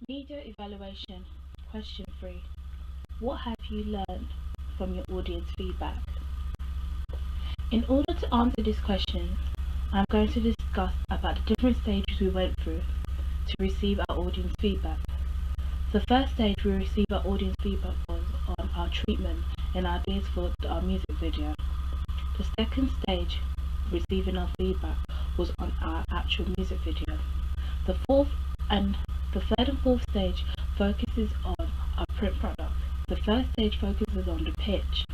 Media evaluation. Question 3. What have you learned from your audience feedback? In order to answer this question, I'm going to discuss about the different stages we went through to receive our audience feedback. The first stage we received our audience feedback was on our treatment and ideas for our music video. The second stage receiving our feedback was on our actual music video. The third and fourth stage focuses on our print product. The first stage focuses on the pitch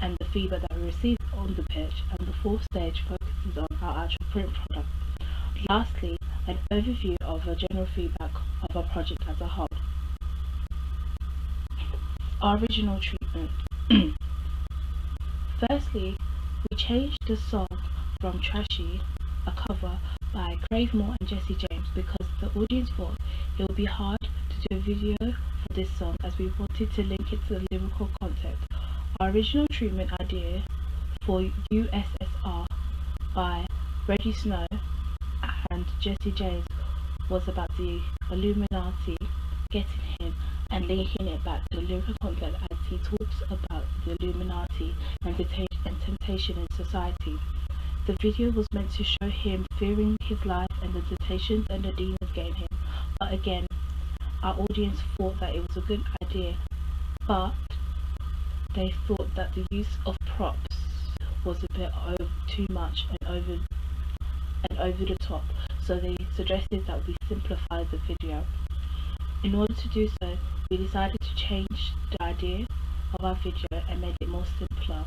and the feedback that we received on the pitch, and the fourth stage focuses on our actual print product. Lastly, an overview of the general feedback of our project as a whole. Our original treatment. Firstly, we changed the song from Trashy, a cover by Crave Moore and Jesse James, because the audience thought it would be hard to do a video for this song, as we wanted to link it to the lyrical content. Our original treatment idea for USSR by Reggie Snow and Jesse James was about the Illuminati getting him and linking it back to the lyrical content, as he talks about the Illuminati and temptation in society. The video was meant to show him fearing his life and the temptations and the demons getting him, but again, our audience thought that it was a good idea, but they thought that the use of props was a bit too much and over the top, so they suggested that we simplify the video. In order to do so, we decided to change the idea of our video and make it more simpler,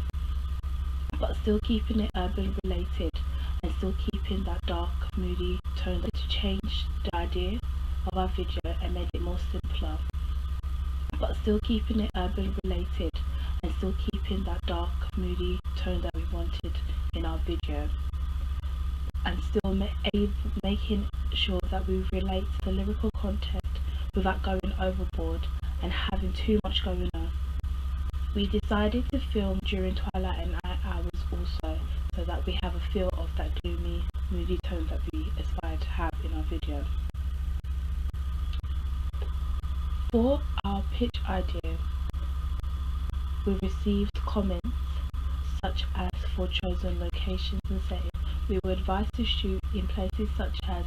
but still keeping it urban related and still keeping that dark, moody tone. To change the idea of our video and make it more simpler, but still keeping it urban related and still keeping that dark, moody tone that we wanted in our video, and still making sure that we relate to the lyrical content without going overboard and having too much going on. We decided to film during twilight and night hours also, so that we have a feel of that gloomy, moody tone that we aspire to have in our video. For our pitch idea, we received comments such as, for chosen locations and settings, we were advised to shoot in places such as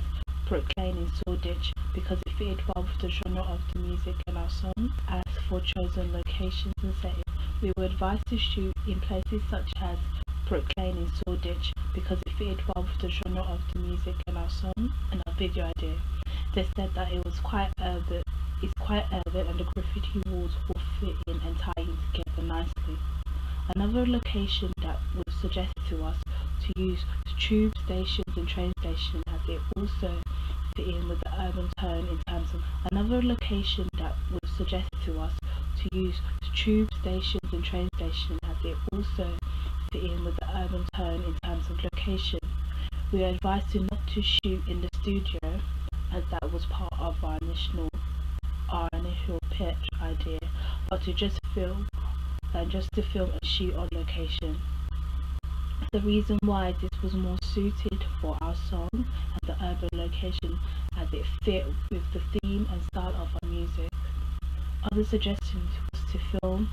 Brook Lane in Shoreditch because it fitted well with the genre of the music in our song. As for chosen locations and settings, we were advised to shoot in places such as Brook Lane in Shoreditch because it fitted well with the genre of the music in our song and our video idea. They said that it was quite urban. It's quite urban and the graffiti walls will fit in and tie in together nicely. Another location that was suggested to us to use tube stations and train stations, as it also fit in with the urban tone in terms of another location that was suggested to us to use tube stations and train stations, as it also fit in with the urban tone in terms of location. We are advised not to shoot in the studio, as that was part of our initial pitch idea, but to just film and shoot on location. The reason why this was more suited for our song and the urban location, as it fit with the theme and style of our music. Other suggestions was to film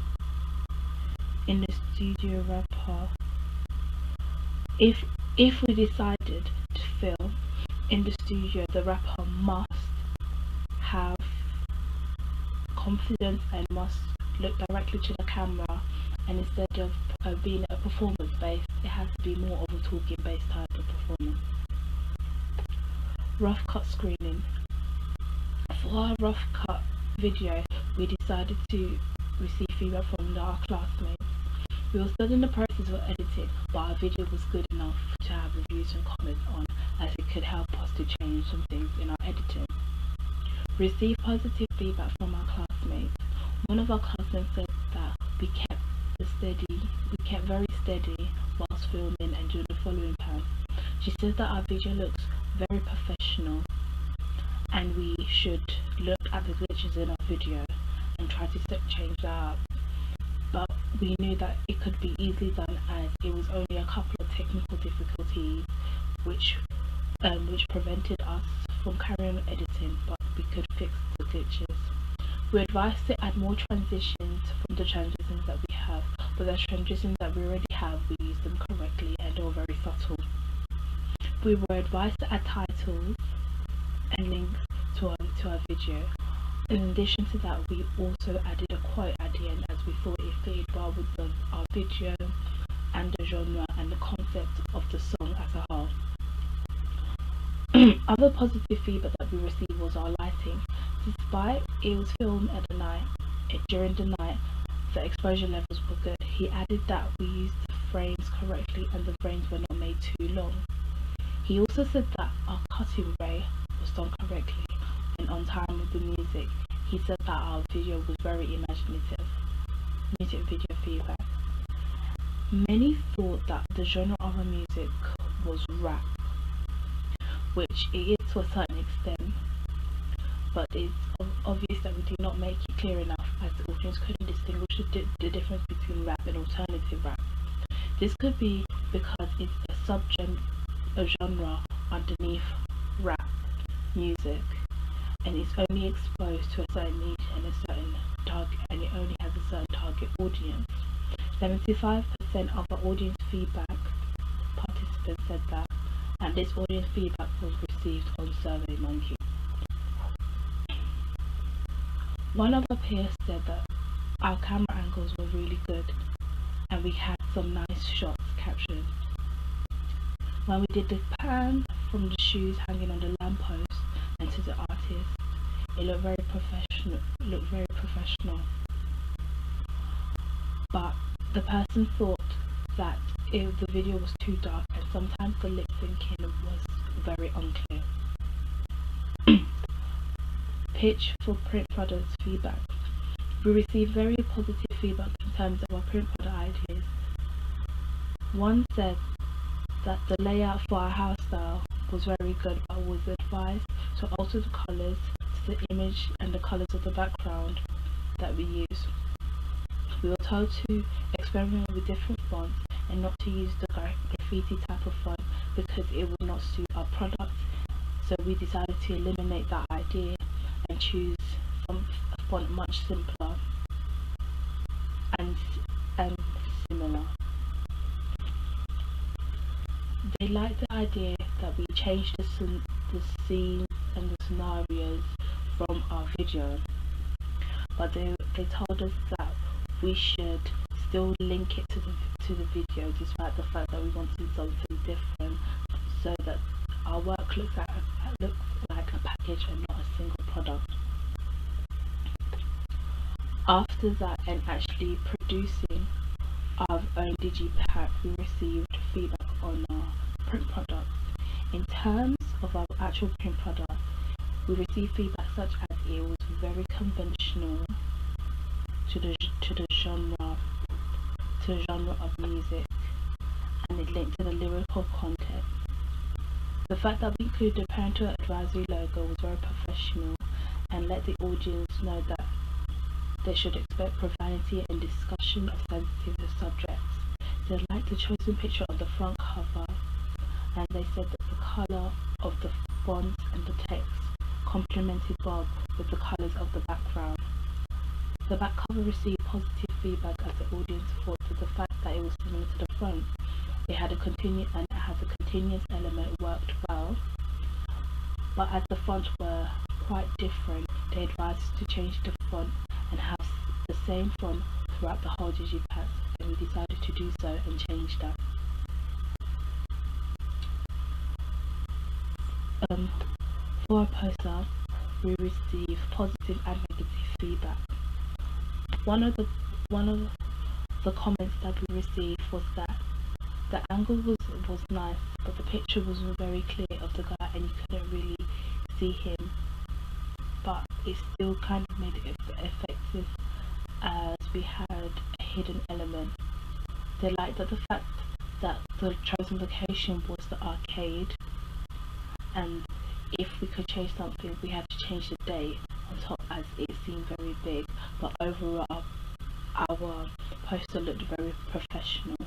in the studio rapper. If we decided to film in the studio, the rapper must have confidence and must look directly to the camera, and instead of being a performance based, it has to be more of a talking based type of performance. Rough cut screening. For our rough cut video, we decided to receive feedback from our classmates. We were still in the process of editing, but our video was good enough to have reviews and comments on, as it could help us to change some things in our editing. Receive positive feedback from our classmates. One of our classmates said that we kept very steady whilst filming and during the following time. She said that our video looks very professional and we should look at the glitches in our video and try to change that up. But we knew that it could be easily done, as it was only a couple of technical difficulties which prevented us from carrying on editing, but we could fix the glitches. We advise to add more transitions from the transitions that we have, but the transitions that we already have, we use them correctly and are very subtle. We were advised to add titles and links to our video. In addition to that, we also added a quote at the end as we thought it fitted well with our video and the genre and the concept of the song as a whole. Other positive feedback that we received was our lighting. Despite it was filmed at the night, during the night, the exposure levels were good. He added that we used the frames correctly and the frames were not made too long. He also said that our cutting ray was done correctly and on time with the music. He said that our video was very imaginative. Music video feedback. Many thought that the genre of our music was rap, which it is to a certain extent, but it's obvious that we did not make it clear enough as the audience couldn't distinguish the difference between rap and alternative rap. This could be because it's a genre underneath rap music, and it's only exposed to a certain niche and a certain target, and it only has a certain target audience. 75% of the audience feedback participants said that, and this audience feedback was received on SurveyMonkey. One of our peers said that our camera angles were really good and we had some nice shots captured. When we did the pan from the shoes hanging on the lamppost and to the artist, it looked very professional. But the person thought that the video was too dark and sometimes the lip syncing was very unclear. Pitch for print products feedback. We received very positive feedback in terms of our print product ideas. One said that the layout for our house style was very good, but was advised to alter the colours to the image and the colours of the background that we use. We were told to experiment with different fonts and not to use the graffiti type of font because it would not suit our product, so we decided to eliminate that idea and choose a font much simpler and similar. They liked the idea that we changed the scenes and the scenarios from our video, but they told us that we should still link it to the video despite the fact that we wanted something different, so that our work looks like a package and not a single product. After that, and actually producing our own digipack, we received feedback on our print product. In terms of our actual print product, we received feedback such as it was very conventional to the genre of music, and it linked to the lyrical content. The fact that we included the parental advisory logo was very professional and let the audience know that they should expect profanity and discussion of sensitive subjects. They liked the chosen picture of the front cover, and they said that the colour of the font and the text complemented Bob with the colours of the background. The back cover received positive feedback as the audience thought that the fact that it was similar to the front, it had a continuous element worked well, but as the fonts were quite different, they advised us to change the font and have the same font throughout the whole digipack, and we decided to do so and change that. For our poster, we received positive and negative feedback. One of the comments that we received was that the angle was nice, but the picture wasn't very clear of the guy and you couldn't really see him, but it still kind of made it effective as we had a hidden element. They liked the fact that the chosen location was the arcade, and if we could change something we had to change the date on top as it seemed very big, but overall our poster looked very professional.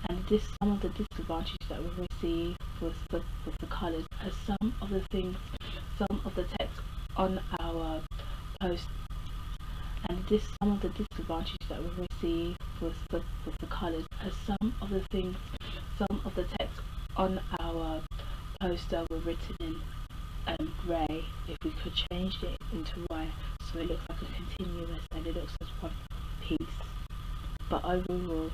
And some of the disadvantages that we received was the colours, as some of the things some of the text on our post, and some of the disadvantages that we received was the colours, as some of the text on our poster were written in grey. If we could change it into white so it looks like a continuous and it looks as one piece. But overall,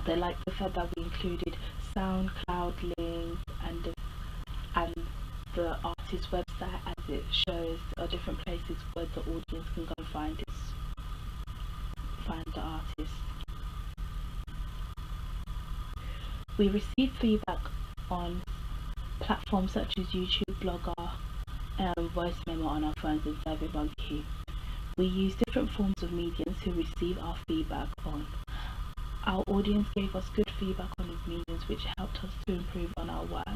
they liked the fact that we included SoundCloud links and the artist's website, as it shows different places where the audience can go find the artist. We received feedback on platforms such as YouTube, Blogger, Voice Memo on our phones, and SurveyMonkey. We use different forms of mediums to receive our feedback on. Our audience gave us good feedback on these mediums, which helped us to improve on our work,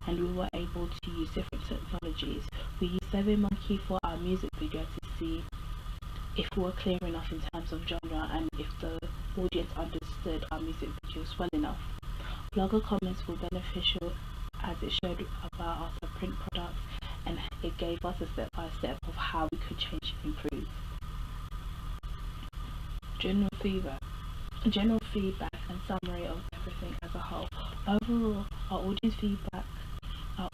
and we were able to use different technologies. We used SurveyMonkey for our music video to see if we were clear enough in terms of genre and if the audience understood our music videos well enough. Blogger comments were beneficial as it showed about our print products, and it gave us a step-by-step of how we could change and improve. General feedback and summary of everything as a whole. Overall, our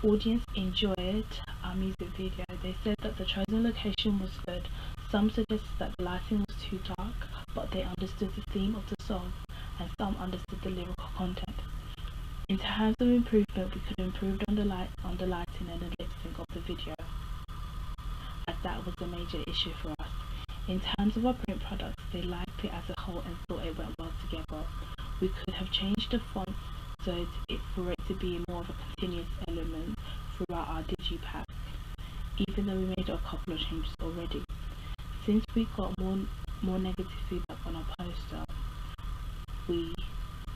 audience enjoyed our music video. They said that the chosen location was good. Some suggested that the lighting was too dark, but they understood the theme of the song, and some understood the lyrical content. In terms of improvement, we could improve on the lighting and the lip sync of the video, as that was a major issue for us. In terms of our print products, they liked it as a whole and thought it went well together. We could have changed the font for it to be more of a continuous element throughout our digipack, even though we made a couple of changes already. Since we got more negative feedback on our poster, we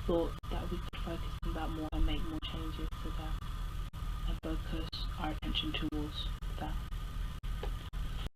thought that we could focus on that more and make more changes to that and focus our attention towards